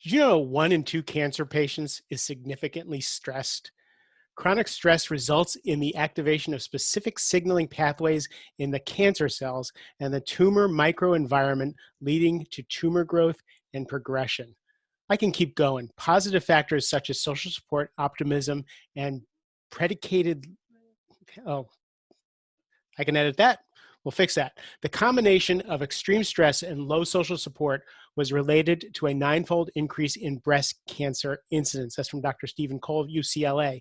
Did you know 1 in 2 cancer patients is significantly stressed? Chronic stress results in the activation of specific signaling pathways in the cancer cells and the tumor microenvironment, leading to tumor growth and progression. I can keep going. Positive factors such as social support, optimism, and predicated, oh, I can edit that. We'll fix that. The combination of extreme stress and low social support was related to a 9-fold increase in breast cancer incidence. That's from Dr. Stephen Cole of UCLA.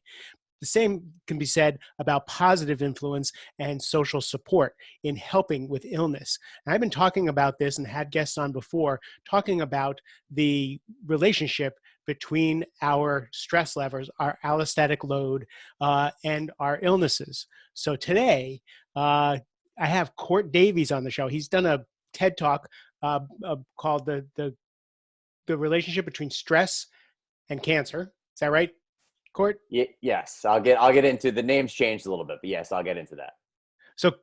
The same can be said about positive influence and social support in helping with illness. And I've been talking about this and had guests on before, talking about the relationship between our stress levels, our allostatic load, and our illnesses. So today, I have Cort Davies on the show. He's done a TED Talk called the relationship between stress and cancer. Is that right, Cort? Yes, I'll get into the names changed a little bit, but yes, I'll get into that. So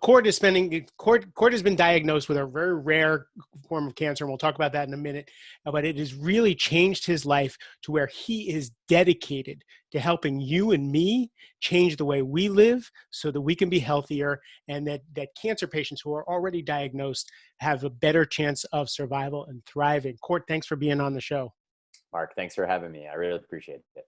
Cort has been diagnosed with a very rare form of cancer, and we'll talk about that in a minute. But it has really changed his life to where he is dedicated to helping you and me change the way we live so that we can be healthier, and that cancer patients who are already diagnosed have a better chance of survival and thriving. Cort, thanks for being on the show. Mark, thanks for having me. I really appreciate it.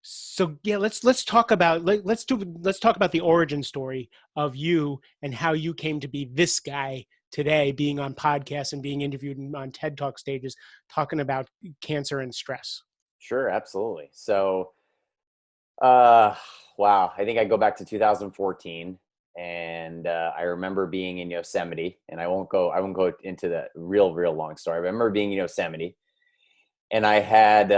So yeah, let's talk about the origin story of you and how you came to be this guy today, being on podcasts and being interviewed on TED Talk stages, talking about cancer and stress. Sure, absolutely. So, wow, I think I go back to 2014, and I remember being in Yosemite, and I won't go into the real long story. I remember being in Yosemite. And I had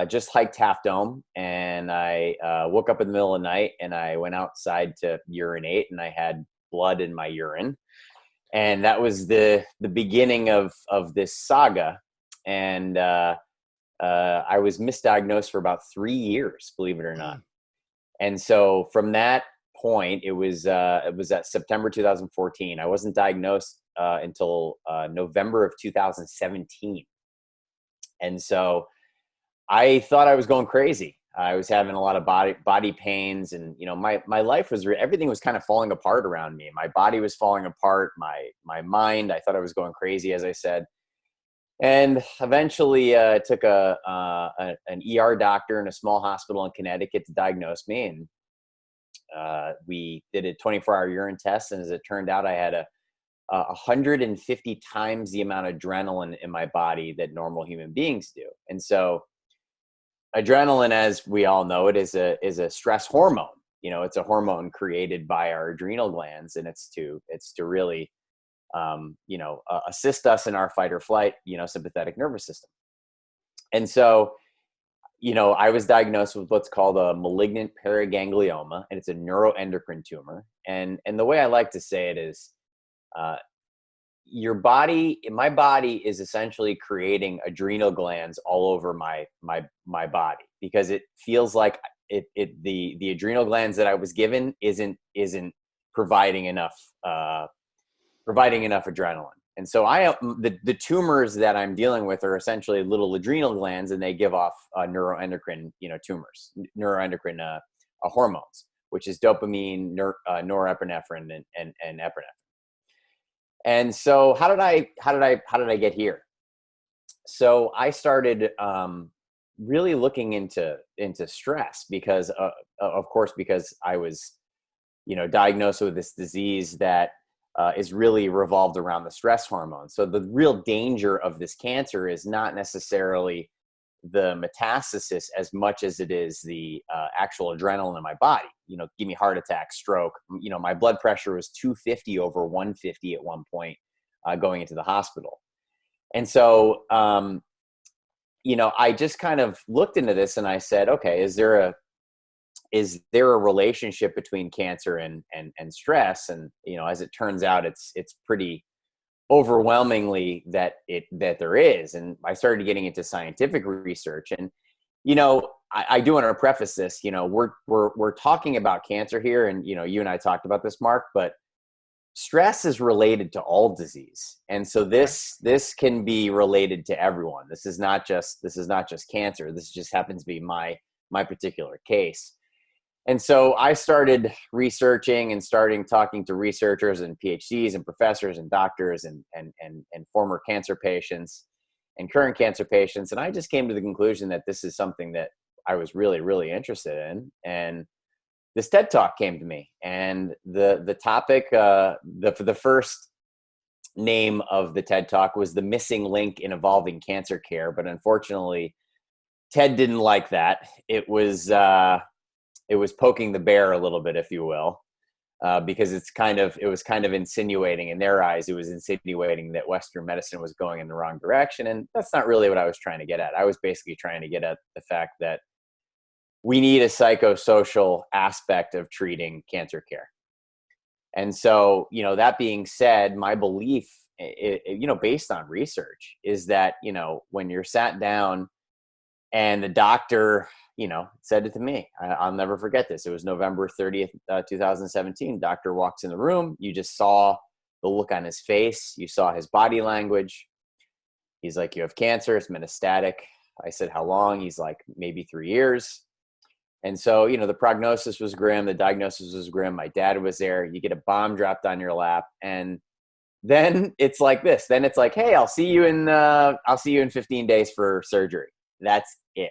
just hiked Half Dome, and I woke up in the middle of the night, and I went outside to urinate, and I had blood in my urine, and that was the beginning of this saga. And I was misdiagnosed for about 3 years, believe it or not. And so from that point, it was at September 2014. I wasn't diagnosed until November of 2017. And so I thought I was going crazy. I was having a lot of body pains, and my life was everything was kind of falling apart around me. My body was falling apart. My mind. I thought I was going crazy, as I said. And eventually, took an ER doctor in a small hospital in Connecticut to diagnose me, and we did a 24-hour urine test. And as it turned out, I had 150 times the amount of adrenaline in my body that normal human beings do. And so adrenaline, as we all know it, is a stress hormone. It's a hormone created by our adrenal glands, and it's to really, assist us in our fight or flight, sympathetic nervous system. And so, I was diagnosed with what's called a malignant paraganglioma, and it's a neuroendocrine tumor. And the way I like to say it is, my body is essentially creating adrenal glands all over my body, because it feels like the adrenal glands that I was given isn't providing enough adrenaline. And so the tumors that I'm dealing with are essentially little adrenal glands, and they give off neuroendocrine neuroendocrine hormones, which is dopamine, norepinephrine, and epinephrine. And so how did I get here? So I started really looking into stress because I was diagnosed with this disease that is really revolved around the stress hormone. So the real danger of this cancer is not necessarily the metastasis as much as it is the actual adrenaline in my body. Give me heart attack, stroke. My blood pressure was 250 over 150 at one point, going into the hospital. And so, I just kind of looked into this, and I said, okay, is there a relationship between cancer and stress? And as it turns out, it's pretty overwhelmingly that there is. And I started getting into scientific research, and I do want to preface this. We're talking about cancer here, and you and I talked about this, Mark, but stress is related to all disease. And so this can be related to everyone. This is not just cancer. This just happens to be my particular case. And so I started researching and talking to researchers and PhDs and professors and doctors and former cancer patients and current cancer patients. And I just came to the conclusion that this is something that I was really, really interested in. And this TED Talk came to me, and the topic, the first name of the TED Talk was The Missing Link in Evolving Cancer Care. But unfortunately, TED didn't like that. It was poking the bear a little bit, if you will, because it was kind of insinuating, in their eyes, it was insinuating that Western medicine was going in the wrong direction. And that's not really what I was trying to get at. I was basically trying to get at the fact that we need a psychosocial aspect of treating cancer care. And so, that being said, my belief, based on research, is that, when you're sat down and the doctor, said it to me, I'll never forget this. It was November 30th, 2017. Doctor walks in the room. You just saw the look on his face. You saw his body language. He's like, "You have cancer. It's metastatic." I said, "How long?" He's like, "Maybe 3 years." And so, the prognosis was grim. The diagnosis was grim. My dad was there. You get a bomb dropped on your lap. And then it's like this. Then it's like, "Hey, I'll see you in 15 days for surgery." That's it,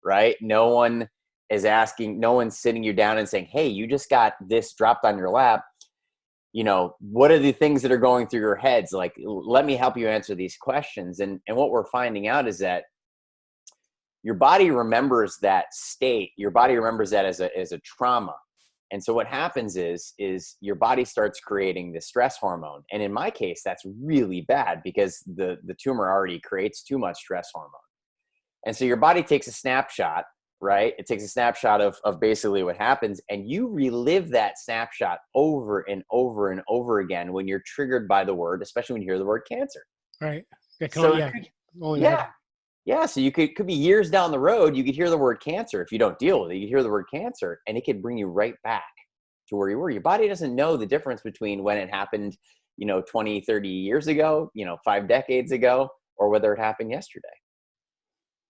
right? No one is asking, no one's sitting you down and saying, "Hey, you just got this dropped on your lap. What are the things that are going through your heads? Like, let me help you answer these questions." And what we're finding out is that your body remembers that state. Your body remembers that as a trauma. And so what happens is your body starts creating the stress hormone. And in my case, that's really bad because the tumor already creates too much stress hormone. And so your body takes a snapshot, right? It takes a snapshot of basically what happens, and you relive that snapshot over and over and over again when you're triggered by the word, especially when you hear the word cancer. Right. So Yeah. Yeah, so you could be years down the road, you could hear the word cancer. If you don't deal with it, you hear the word cancer, and it could bring you right back to where you were. Your body doesn't know the difference between when it happened, 20, 30 years ago, 5 decades ago, or whether it happened yesterday.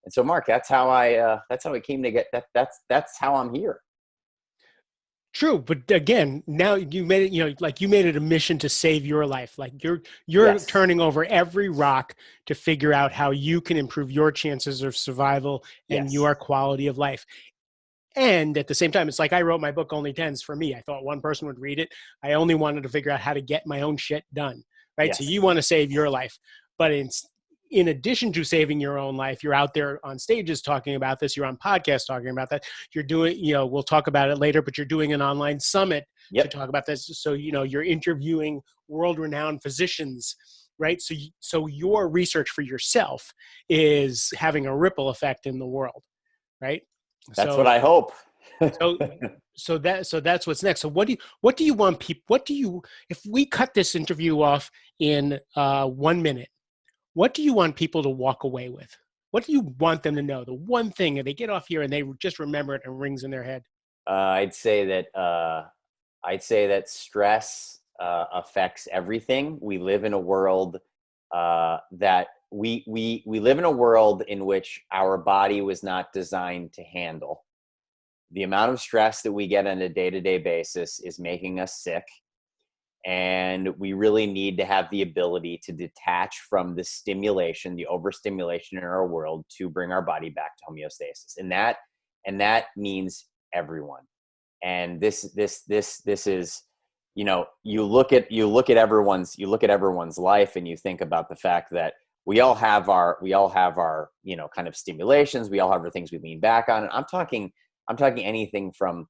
And so, Mark, that's how I came to get that. That's how I'm here. True, but again, now you made it, like you made it a mission to save your life. Like you're Yes. turning over every rock to figure out how you can improve your chances of survival and Yes. your quality of life. And at the same time, it's like I wrote my book, Only Tens, for me. I thought one person would read it. I only wanted to figure out how to get my own shit done, right? Yes. So you want to save your life. But in addition to saving your own life, you're out there on stages talking about this. You're on podcasts talking about that. You're doing, we'll talk about it later, but you're doing an online summit to talk about this. So, you're interviewing world-renowned physicians, right? So your research for yourself is having a ripple effect in the world, right? That's what I hope. So that's what's next. So what do you want people, if we cut this interview off in 1 minute, what do you want people to walk away with? What do you want them to know? The one thing, and they get off here and they just remember it and rings in their head. I'd say that stress affects everything. We live in a world that we live in a world in which our body was not designed to handle. The amount of stress that we get on a day-to-day basis is making us sick. And we really need to have the ability to detach from the stimulation, the overstimulation in our world, to bring our body back to homeostasis. And that means everyone. And this is, you look at everyone's life, and you think about the fact that we all have our kind of stimulations. We all have our things we lean back on. And I'm talking anything from,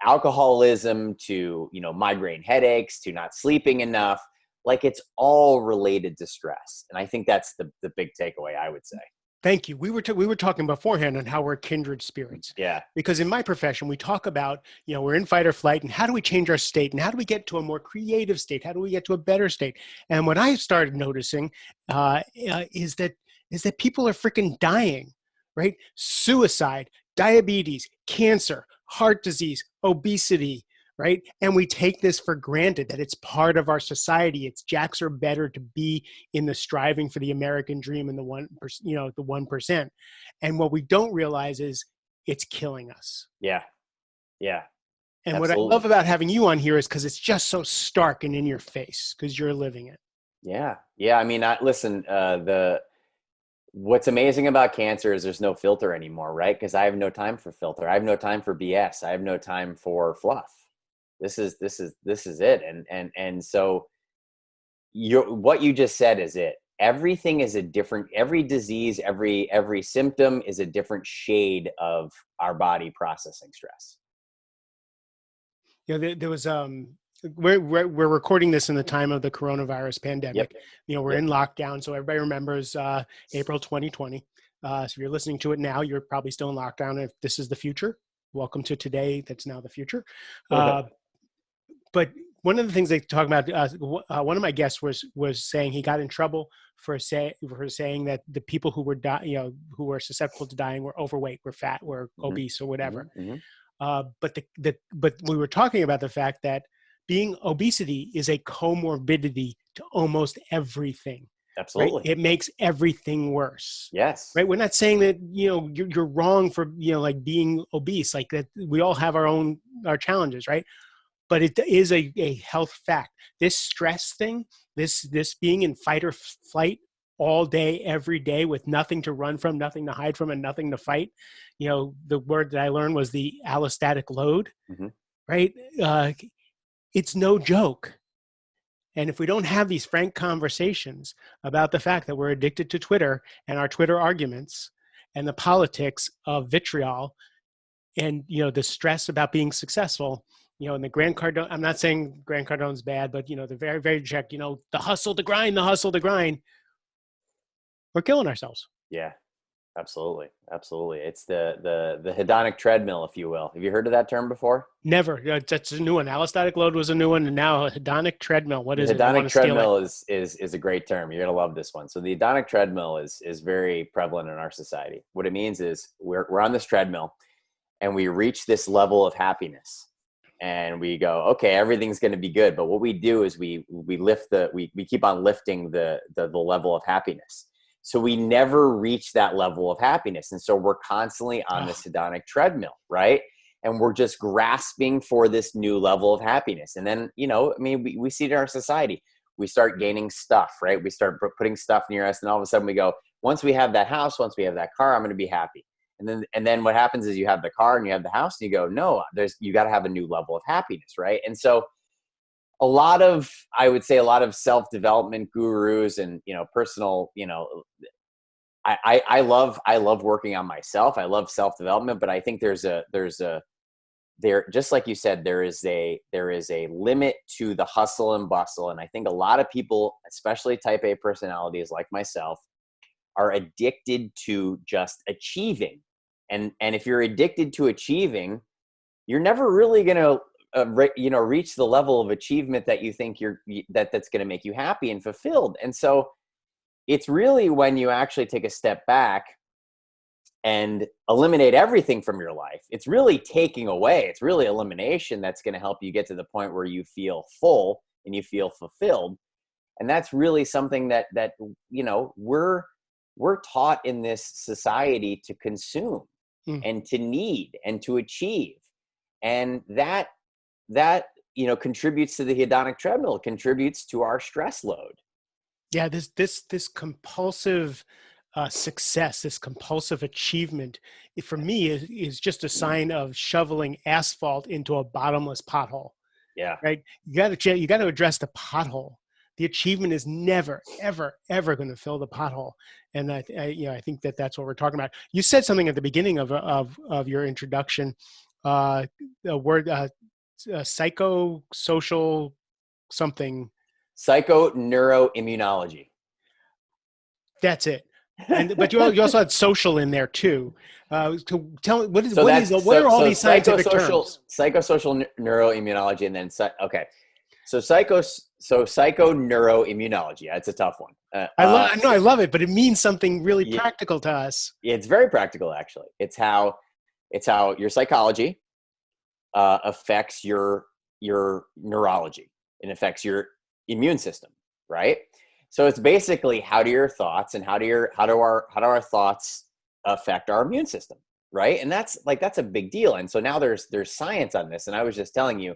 alcoholism to, migraine headaches to not sleeping enough. Like, it's all related to stress. And I think that's the big takeaway, I would say. Thank you. We were talking beforehand on how we're kindred spirits. Yeah. Because in my profession, we talk about, we're in fight or flight, and how do we change our state, and how do we get to a more creative state? How do we get to a better state? And what I started noticing is that people are freaking dying, right? Suicide, diabetes, cancer, heart disease, obesity, right? And we take this for granted that it's part of our society. It's Jacks are better to be in the striving for the American dream and the 1%, the 1%. And what we don't realize is it's killing us. Yeah. Yeah. And what I love Absolutely. about having you on here is because it's just so stark and in your face because you're living it. Yeah. Yeah. I mean, listen, what's amazing about cancer is there's no filter anymore, right? Because I have no time for filter. I have no time for BS. I have no time for fluff. This is it. And so what you just said is it. Everything is every disease, every symptom is a different shade of our body processing stress. There was we're recording this in the time of the coronavirus pandemic. Yep. We're in lockdown, so everybody remembers April 2020. So if you're listening to it now, you're probably still in lockdown. If this is the future, welcome to today. That's now the future. But one of the things they talk about, one of my guests was saying he got in trouble for saying that the people who were who were susceptible to dying were overweight, were fat, were obese, or whatever. But we were talking about the fact that obesity is a comorbidity to almost everything. Absolutely. Right? It makes everything worse. Yes. Right. We're not saying that, you're wrong for, like being obese, like that. We all have our challenges. Right. But it is a health fact. This stress thing, this being in fight or flight all day, every day with nothing to run from, nothing to hide from, and nothing to fight. The word that I learned was the allostatic load, right? It's no joke. And if we don't have these frank conversations about the fact that we're addicted to Twitter and our Twitter arguments and the politics of vitriol and, the stress about being successful, and the Grant Cardone, I'm not saying Grant Cardone's bad, but, the very, very check, the hustle, the grind, we're killing ourselves. Yeah, absolutely. Absolutely. It's the hedonic treadmill, if you will. Have you heard of that term before? Never. That's a new one. Allostatic load was a new one. And now a hedonic treadmill. What is it? Hedonic treadmill is a great term. You're going to love this one. So the hedonic treadmill is very prevalent in our society. What it means is we're on this treadmill and we reach this level of happiness. And we go, okay, everything's going to be good. But what we do is we keep on lifting the level of happiness. So we never reach that level of happiness. And so we're constantly on this hedonic treadmill, right? And we're just grasping for this new level of happiness. And then, we see it in our society. We start gaining stuff, right? We start putting stuff near us. And all of a sudden we go, once we have that house, once we have that car, I'm going to be happy. And then what happens is you have the car and you have the house and you go, no, you got to have a new level of happiness, right? And so I would say a lot of self-development gurus and, personal, I love working on myself. I love self-development, but I think just like you said, there is a limit to the hustle and bustle. And I think a lot of people, especially type A personalities like myself, are addicted to just achieving. And if you're addicted to achieving, you're never really going to, reach the level of achievement that you think that's going to make you happy and fulfilled. And so it's really when you actually take a step back and eliminate everything from your life, it's really taking away, it's really elimination that's going to help you get to the point where you feel full and you feel fulfilled. And that's really something that we're taught in this society to consume and to need and to achieve. And that contributes to the hedonic treadmill, contributes to our stress load. Yeah, this compulsive success, this compulsive achievement, for me is just a sign of shoveling asphalt into a bottomless pothole. Yeah. Right. You got to address the pothole. The achievement is never, ever, ever going to fill the pothole. And I think that's what we're talking about. You said something at the beginning of your introduction, the word psychosocial something. Psychoneuroimmunology. That's it. But you also had social in there too. Tell me what are all these scientific terms? Psychosocial neuroimmunology, and then okay. So psychoneuroimmunology. That's a tough one. I love it, but it means something really practical to us. It's very practical, actually. It's how your psychology affects your your neurology. It affects your immune system, right? So it's basically, how do your thoughts and how do our thoughts affect our immune system, right? And that's a big deal. And so now there's science on this. And I was just telling you,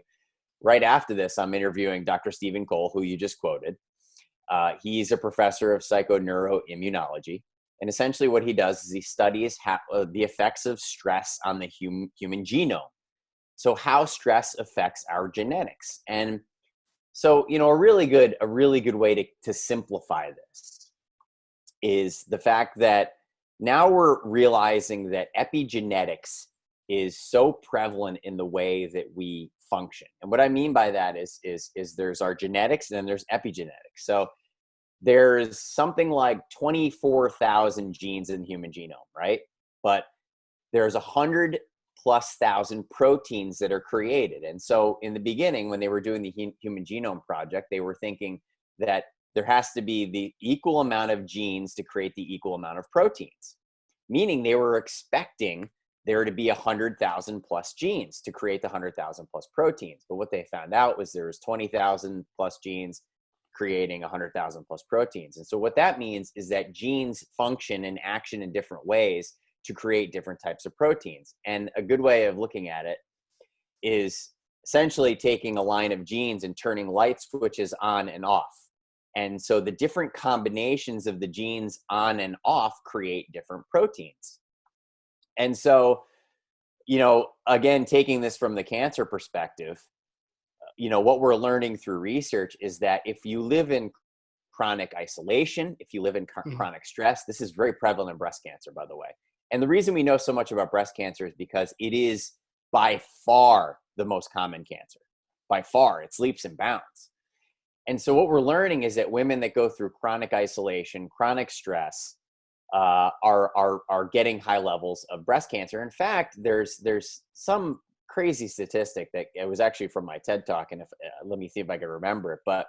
right after this, I'm interviewing Dr. Stephen Cole, who you just quoted. He's a professor of psychoneuroimmunology. And essentially what he does is he studies the effects of stress on the human genome. So how stress affects our genetics. And so, a really good way to simplify this is the fact that now we're realizing that epigenetics is so prevalent in the way that we function. And what I mean by that is there's our genetics and then there's epigenetics. So there's something like 24,000 genes in the human genome, right? But there's 100+ thousand proteins that are created. And so in the beginning, when they were doing the Human Genome Project, they were thinking that there has to be the equal amount of genes to create the equal amount of proteins, meaning they were expecting there to be 100,000 plus genes to create the 100,000 plus proteins. But what they found out was there was 20,000 plus genes creating 100,000 plus proteins. And so what that means is that genes function and action in different ways to create different types of proteins. And a good way of looking at it is essentially taking a line of genes and turning light switches on and off. And so the different combinations of the genes on and off create different proteins. And so, again, taking this from the cancer perspective, what we're learning through research is that if you live in chronic isolation, if you live in chronic stress, this is very prevalent in breast cancer, by the way. And the reason we know so much about breast cancer is because it is by far the most common cancer. By far, it's leaps and bounds. And so what we're learning is that women that go through chronic isolation, chronic stress, are getting high levels of breast cancer. In fact, there's some crazy statistic that it was actually from my TED Talk, and let me see if I can remember it. But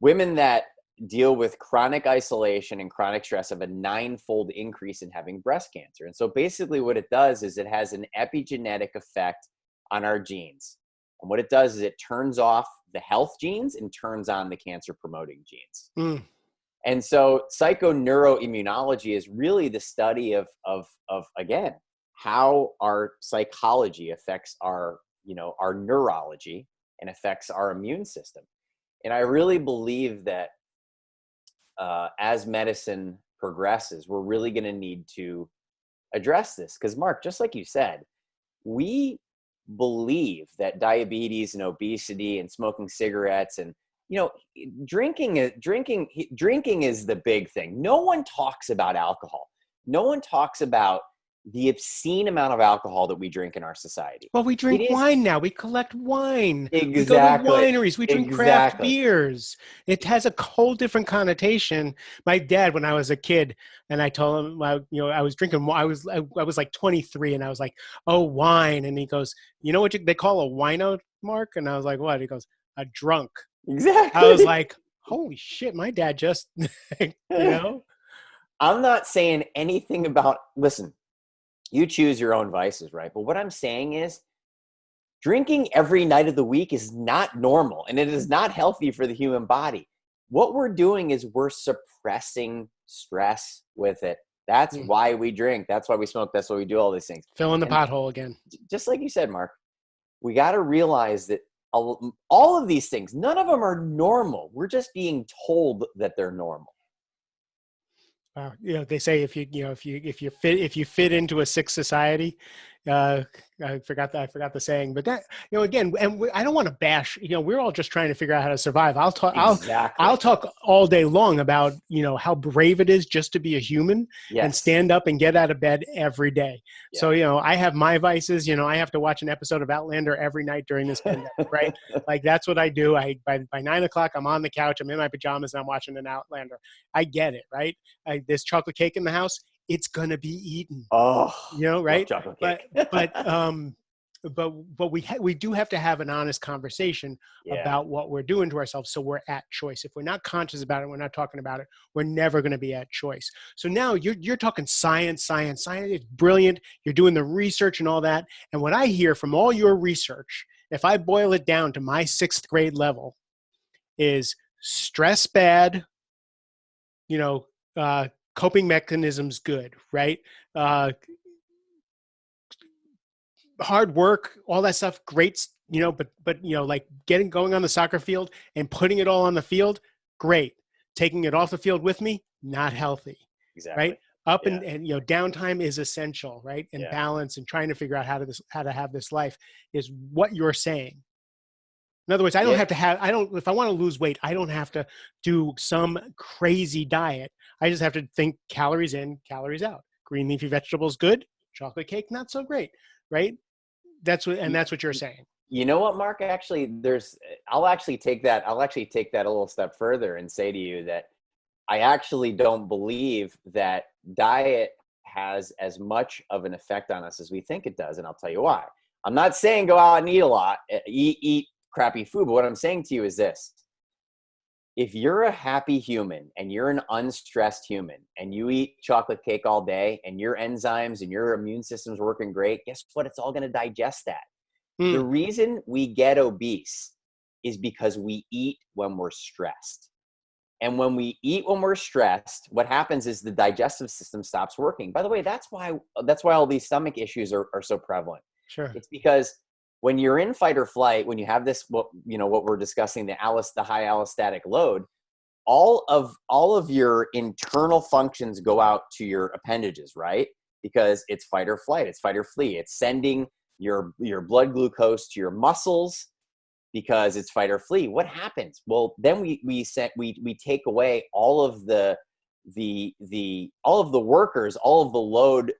women that deal with chronic isolation and chronic stress have a 9-fold increase in having breast cancer. And so basically what it does is it has an epigenetic effect on our genes. And what it does is it turns off the health genes and turns on the cancer promoting genes. And so psychoneuroimmunology is really the study of again, how our psychology affects our neurology and affects our immune system. And I really believe that as medicine progresses, we're really going to need to address this. Because Mark, just like you said, we believe that diabetes and obesity and smoking cigarettes and drinking is the big thing. No one talks about alcohol. No one talks about the obscene amount of alcohol that we drink in our society. Well, we drink wine now. We collect wine. Exactly. We go to wineries. We drink craft beers. It has a whole different connotation. My dad, when I was a kid, and I told him, I was drinking. I was like 23, and I was like, "Oh, wine." And he goes, "You know what they call a wino, Mark?" And I was like, "What?" He goes, "A drunk." Exactly. I was like, "Holy shit!" My dad just, I'm not saying anything about. Listen. You choose your own vices, right? But what I'm saying is drinking every night of the week is not normal, and it is not healthy for the human body. What we're doing is we're suppressing stress with it. That's why we drink. That's why we smoke. That's why we do all these things. Fill in the pothole again. Just like you said, Mark, we got to realize that all of these things, none of them are normal. We're just being told that they're normal. They say if you fit into a sick society, I forgot the saying, but that again, and I don't want to bash. We're all just trying to figure out how to survive. I'll talk. Exactly. I'll talk all day long about how brave it is just to be a human and stand up and get out of bed every day. Yeah. So I have my vices. I have to watch an episode of Outlander every night during this pandemic, right? Like that's what I do. By 9 o'clock, I'm on the couch. I'm in my pajamas and I'm watching an Outlander. I get it, right? There's chocolate cake in the house. It's gonna be eaten. Oh, right? Chocolate cake. But we do have to have an honest conversation about what we're doing to ourselves, so we're at choice. If we're not conscious about it, we're not talking about it, we're never going to be at choice. So now you're talking science. It's brilliant. You're doing the research and all that. And what I hear from all your research if I boil it down to my 6th grade level, is stress bad, you know, coping mechanisms good, right? Uh, hard work, all that stuff, great, but like going on the soccer field and putting it all on the field, great. Taking it off the field with me, not healthy, Exactly. right? Up Yeah. and downtime is essential, right? And Yeah. balance and trying to figure out how to have this life is what you're saying. In other words, Yeah. if I want to lose weight, I don't have to do some crazy diet. I just have to think calories in, calories out. Green leafy vegetables, good. Chocolate cake, not so great, right? That's what you're saying. You know what, Mark? Actually, I'll actually take that a little step further and say to you that I actually don't believe that diet has as much of an effect on us as we think it does. And I'll tell you why. I'm not saying go out and eat a lot, eat crappy food. But what I'm saying to you is this: if you're a happy human and you're an unstressed human and you eat chocolate cake all day and your enzymes and your immune system's working great, guess what? It's all going to digest that. The Mm, reason we get obese is because we eat when we're stressed. And when we eat when we're stressed, what happens is the digestive system stops working. By the way, that's why all these stomach issues are so prevalent. sure. It's because when you're in fight or flight, when you have this, what we're discussing, the high allostatic load, all of your internal functions go out to your appendages, right? Because it's fight or flight, it's fight or flee. It's sending your blood glucose to your muscles because it's fight or flee. What happens? Well, then we take away all of the workers, all of the load.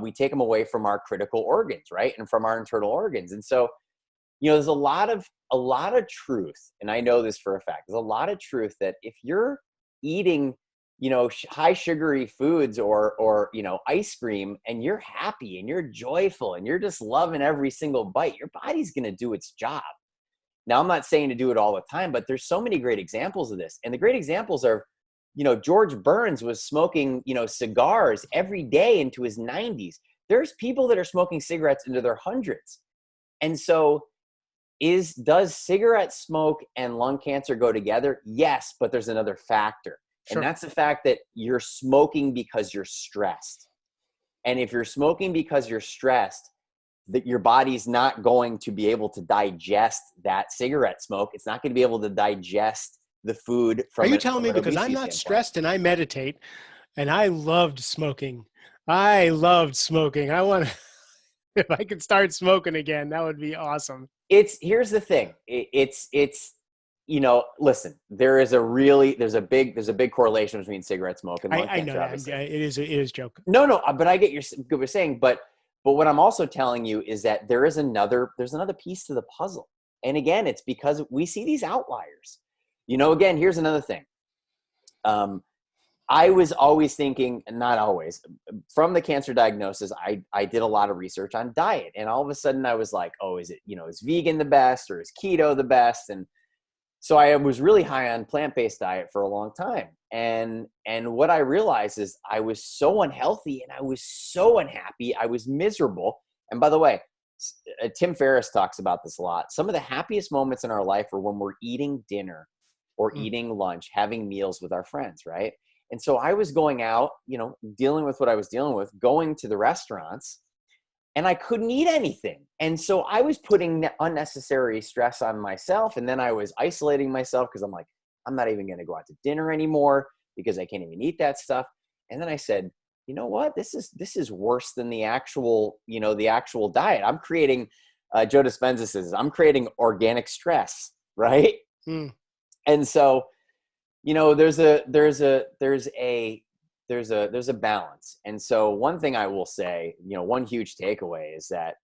We take them away from our critical organs, right, and from our internal organs. And so, there's a lot of truth, and I know this for a fact. There's a lot of truth that if you're eating, high sugary foods or ice cream, and you're happy and you're joyful and you're just loving every single bite, your body's going to do its job. Now, I'm not saying to do it all the time, but there's so many great examples of this. And the great examples are, George Burns was smoking, cigars every day into his 90s. There's people that are smoking cigarettes into their hundreds. And so does cigarette smoke and lung cancer go together? Yes, but there's another factor. Sure. And that's the fact that you're smoking because you're stressed. And if you're smoking because you're stressed, that your body's not going to be able to digest that cigarette smoke. It's not going to be able to digest the food from. Are you telling me because I'm not stressed and I meditate and I loved smoking? I want to, if I could start smoking again, that would be awesome. Here's the thing. Listen, there's a big correlation between cigarette smoke and lung I know cancer. that. It is a joke. No, but I get what you're saying. But what I'm also telling you is that there's another piece to the puzzle. And again, it's because we see these outliers. Again, here's another thing. I was always thinking, not always, from the cancer diagnosis, I did a lot of research on diet. And all of a sudden I was like, oh, is it, is vegan the best or is keto the best? And so I was really high on plant-based diet for a long time. And what I realized is I was so unhealthy and I was so unhappy. I was miserable. And by the way, Tim Ferriss talks about this a lot. Some of the happiest moments in our life are when we're eating dinner or eating lunch, having meals with our friends, right? And so I was going out, dealing with what I was dealing with, going to the restaurants, and I couldn't eat anything. And so I was putting unnecessary stress on myself. And then I was isolating myself because I'm like, I'm not even going to go out to dinner anymore because I can't even eat that stuff. And then I said, you know what? This is worse than the actual diet. I'm creating, Joe Dispenza says, I'm creating organic stress, right? Hmm. And so, there's a balance. And so one thing I will say, one huge takeaway is that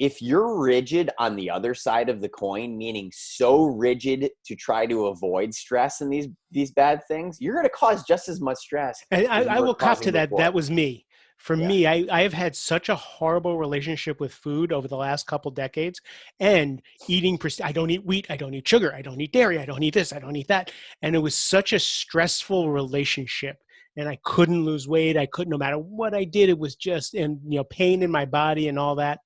if you're rigid on the other side of the coin, meaning so rigid to try to avoid stress and these bad things, you're going to cause just as much stress. And I will cop to that. Before. That was me. For Yeah. me, I have had such a horrible relationship with food over the last couple decades, and eating. I don't eat wheat. I don't eat sugar. I don't eat dairy. I don't eat this. I don't eat that. And it was such a stressful relationship. And I couldn't lose weight. I couldn't, no matter what I did, it was just, and pain in my body and all that.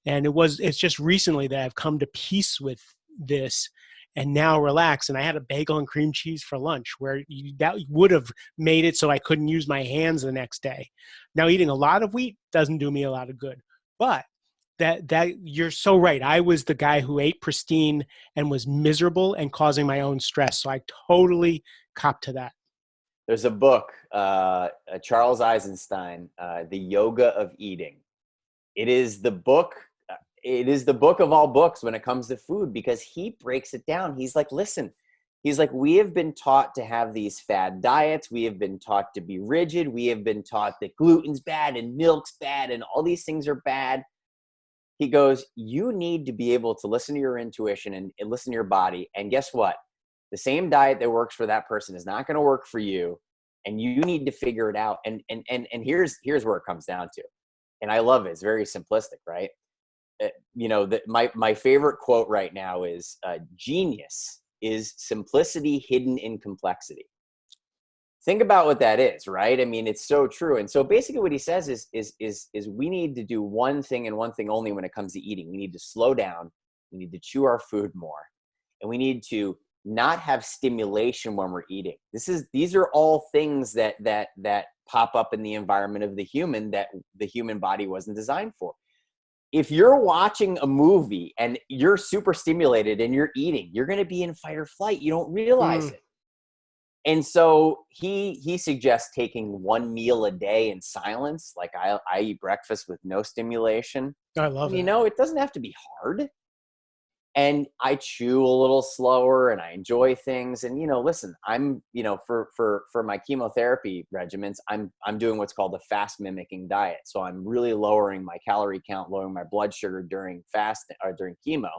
And it's just recently that I've come to peace with this and now relax. And I had a bagel and cream cheese for lunch where that would have made it so I couldn't use my hands the next day. Now eating a lot of wheat doesn't do me a lot of good, but that you're so right. I was the guy who ate pristine and was miserable and causing my own stress. So I totally cop to that. There's a book, Charles Eisenstein, The Yoga of Eating. It is the book. It is the book of all books when it comes to food, because he breaks it down. He's like, listen, he's like, we have been taught to have these fad diets. We have been taught to be rigid. We have been taught that gluten's bad and milk's bad and all these things are bad. He goes, you need to be able to listen to your intuition and listen to your body. And guess what? The same diet that works for that person is not going to work for you. And you need to figure it out. And here's where it comes down to. And I love it. It's very simplistic, right? My favorite quote right now is genius is simplicity hidden in complexity. Think about what that is, right? I mean, it's so true. And so basically what he says is we need to do one thing and one thing only when it comes to eating. We need to slow down. We need to chew our food more. And we need to not have stimulation when we're eating. These are all things that pop up in the environment of the human that the human body wasn't designed for. If you're watching a movie and you're super stimulated and you're eating, you're going to be in fight or flight. You don't realize it. And so he suggests taking one meal a day in silence. Like I eat breakfast with no stimulation. I love it. You know, it doesn't have to be hard. And I chew a little slower and I enjoy things. And, listen, I'm, for my chemotherapy regimens, I'm doing what's called a fast mimicking diet. So I'm really lowering my calorie count, lowering my blood sugar during during chemo.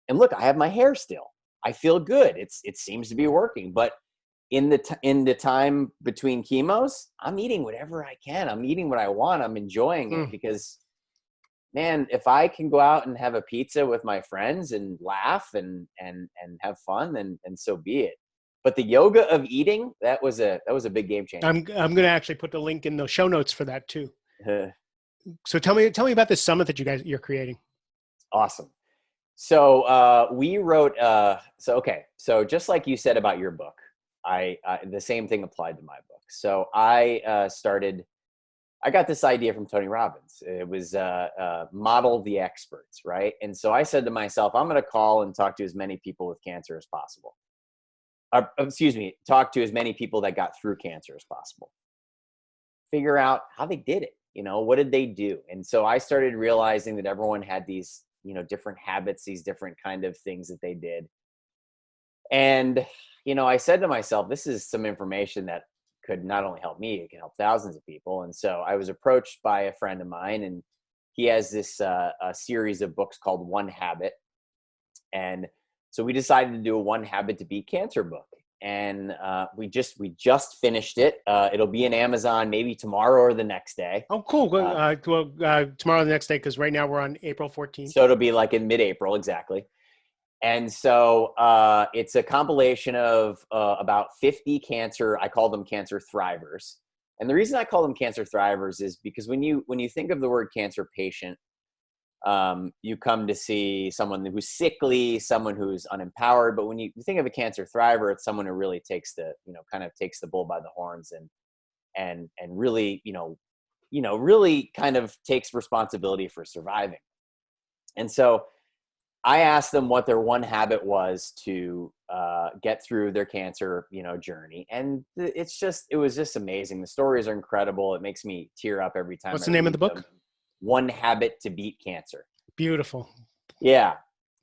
And look, I have my hair still. I feel good. It seems to be working. But in the time between chemos, I'm eating whatever I can. I'm eating what I want. I'm enjoying it because, man, if I can go out and have a pizza with my friends and laugh and have fun, then so be it. But the yoga of eating, that was a big game changer. I'm going to actually put the link in the show notes for that too. So tell me about this summit that you're creating. Awesome. So we wrote. So just like you said about your book, the same thing applied to my book. So I got this idea from Tony Robbins. It was model the experts, right? And so I said to myself, I'm going to call and talk to as many people with cancer as possible. Talk to as many people that got through cancer as possible. Figure out how they did it. What did they do? And so I started realizing that everyone had these, different habits, these different kind of things that they did. And, I said to myself, this is some information that could not only help me, it can help thousands of people. And so I was approached by a friend of mine, and he has this a series of books called One Habit. And so we decided to do a One Habit to Beat Cancer book. And we just finished it. It'll be in Amazon maybe tomorrow or the next day. Oh, cool. Tomorrow or the next day, because right now we're on April 14th. So it'll be like in mid-April, exactly. And so it's a compilation of about 50 I call them cancer thrivers. And the reason I call them cancer thrivers is because when you think of the word cancer patient, you come to see someone who's sickly, someone who's unempowered. But when you think of a cancer thriver, it's someone who really takes the bull by the horns and really, really kind of takes responsibility for surviving. And so I asked them what their one habit was to get through their cancer, journey. And it was just amazing. The stories are incredible. It makes me tear up every time. What's the name of the book? One Habit to Beat Cancer. Beautiful. Yeah.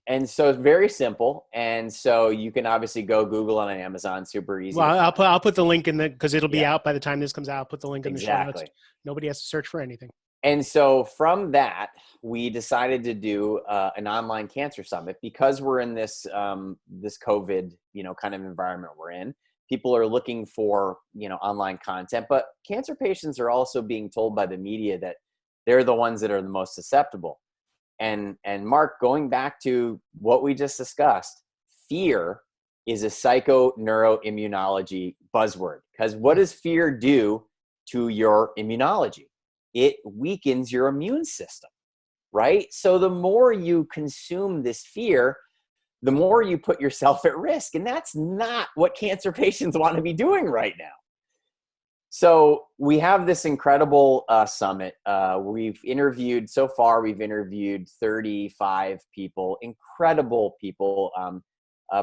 And so it's very simple. And so you can obviously go Google on Amazon, super easy. Well, I'll put the link in because it'll be out by the time this comes out. I'll put the link in the show notes. Nobody has to search for anything. And so from that, we decided to do an online cancer summit because we're in this COVID, kind of environment we're in. People are looking for, online content, but cancer patients are also being told by the media that they're the ones that are the most susceptible. And Mark, going back to what we just discussed, fear is a psychoneuroimmunology buzzword. Because what does fear do to your immunology? It weakens your immune system. right? So the more you consume this fear, the more you put yourself at risk. And that's not what cancer patients want to be doing right now. So we have this incredible summit. We've interviewed 35 people, incredible people.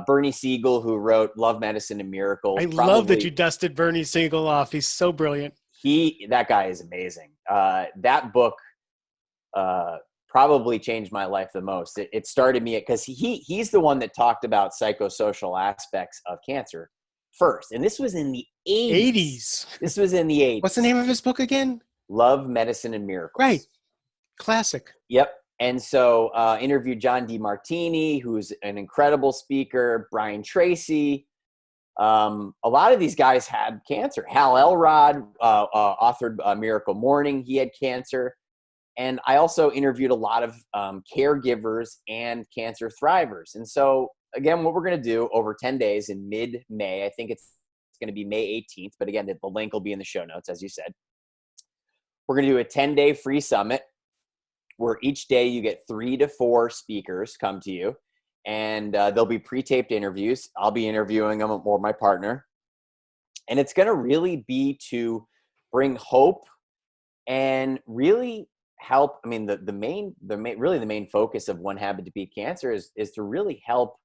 Bernie Siegel, who wrote Love, Medicine, and Miracles. I love that you dusted Bernie Siegel off. He's so brilliant. That guy is amazing. That book probably changed my life the most. It started me because he's the one that talked about psychosocial aspects of cancer first. And this was in the 80s. This was in the 80s. What's the name of his book again? Love, Medicine, and Miracles. Right. Classic. Yep. And so interviewed John DeMartini, who's an incredible speaker, Brian Tracy. A lot of these guys had cancer. Hal Elrod authored Miracle Morning. He had cancer. And I also interviewed a lot of caregivers and cancer thrivers. And so, again, what we're going to do over 10 days in mid-May, I think it's going to be May 18th, but again, the link will be in the show notes, as you said. We're going to do a 10-day free summit where each day you get 3 to 4 speakers come to you, and there'll be pre-taped interviews. I'll be interviewing them or my partner. And it's going to really be to bring hope and really help. I mean, the main focus of One Habit to Beat Cancer is to really help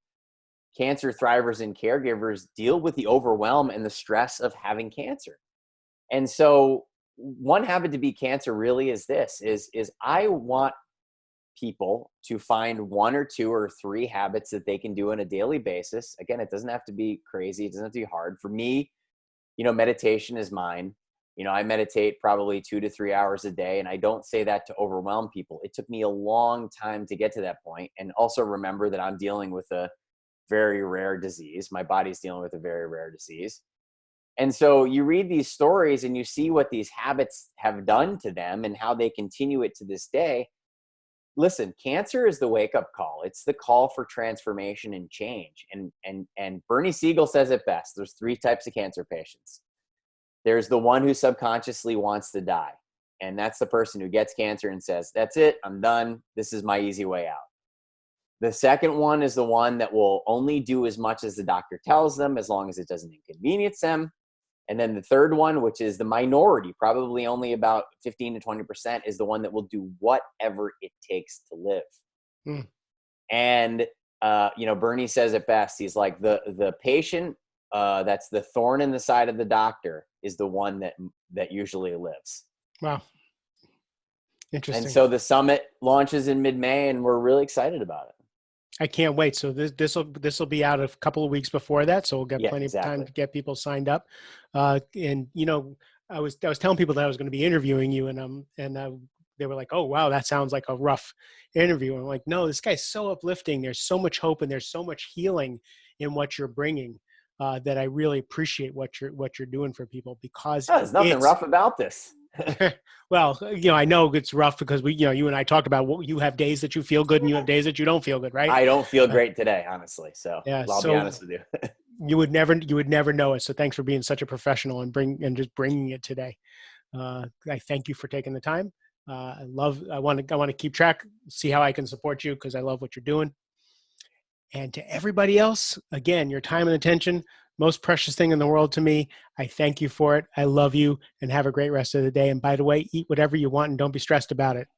cancer thrivers and caregivers deal with the overwhelm and the stress of having cancer. And so One Habit to Beat Cancer really is this, is I want people to find 1 or 2 or 3 habits that they can do on a daily basis. Again, it doesn't have to be crazy. It doesn't have to be hard. For me, meditation is mine. I meditate probably 2 to 3 hours a day, and I don't say that to overwhelm people. It took me a long time to get to that point. And also remember that I'm dealing with a very rare disease. My body's dealing with a very rare disease. And so you read these stories and you see what these habits have done to them and how they continue it to this day. Listen, cancer is the wake-up call. It's the call for transformation and change. And Bernie Siegel says it best. There's 3 types of cancer patients. There's the one who subconsciously wants to die. And that's the person who gets cancer and says, that's it, I'm done. This is my easy way out. The second one is the one that will only do as much as the doctor tells them, as long as it doesn't inconvenience them. And then the third one, which is the minority, probably only about 15 to 20%, is the one that will do whatever it takes to live. And, Bernie says it best. He's like, the patient that's the thorn in the side of the doctor is the one that usually lives. Wow. Interesting. And so the summit launches in mid-May, and we're really excited about it. I can't wait. So this will be out a couple of weeks before that, so we'll get plenty of time to get people signed up. And I was telling people that I was going to be interviewing you, and they were like, "Oh, wow, that sounds like a rough interview." And I'm like, "No, this guy's so uplifting. There's so much hope, and there's so much healing in what you're bringing that I really appreciate what you're doing for people, because there's nothing rough about this." Well, I know it's rough because you and I talked about you have days that you feel good and you have days that you don't feel good, right? I don't feel great today, honestly. So yeah, I'll be honest with you. you would never know it. So thanks for being such a professional and just bringing it today. I thank you for taking the time. I want to keep track, see how I can support you, because I love what you're doing. And to everybody else, again, your time and attention, most precious thing in the world to me. I thank you for it. I love you, and have a great rest of the day. And by the way, eat whatever you want and don't be stressed about it.